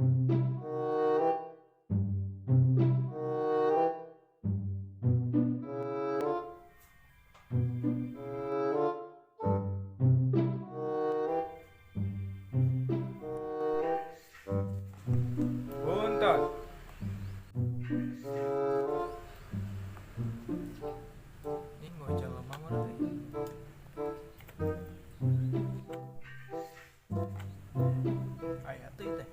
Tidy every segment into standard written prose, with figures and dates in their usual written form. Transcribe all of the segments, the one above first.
Buntot. Ini mau jawab mama teh. Aya teh teh.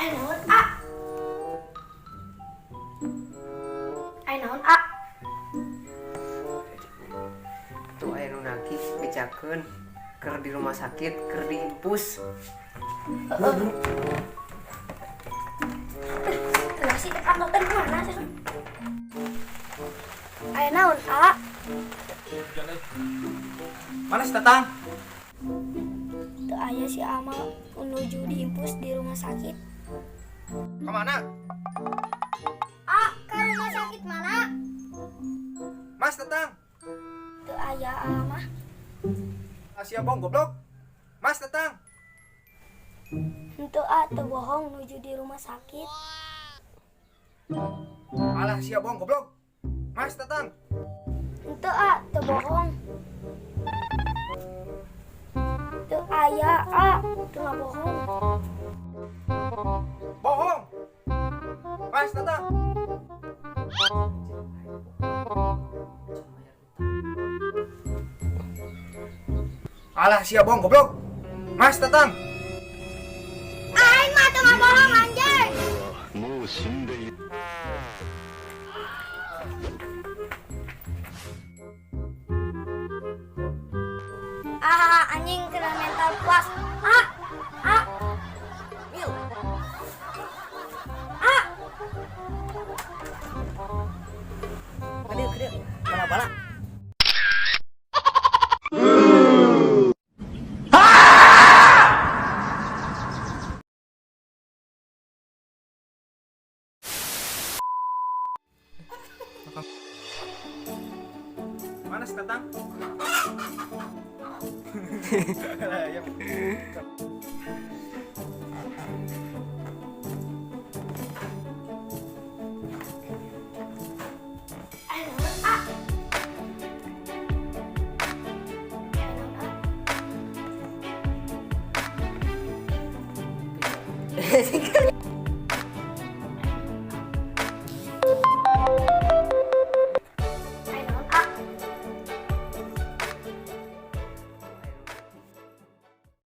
Naon A? Naon A? Tuh aya nu nagih bejakeun keur di rumah sakit keur diinfus. Terus si tekan dokter mana sih? Naon A? Mana si Tatang? Teu aya si Amal menuju diimpus di rumah sakit. Kemana? A, ke rumah sakit mana? Mas Tatang. Teu aya mah. Asia bong goblok. Mas Tatang. Henteu A, teu bohong menuju di rumah sakit. Alah sia bong goblok. Mas Tatang. Henteu A, teu bohong. Teu aya A, teu bohong. Bohong. Mas Tatang. Alah sia bong goblok. Mas Tatang. Aing mah teu bohong anjing. Anjing kena mental puas. Mil. Kadeu bala-bala. Mana si Tatang? Ya.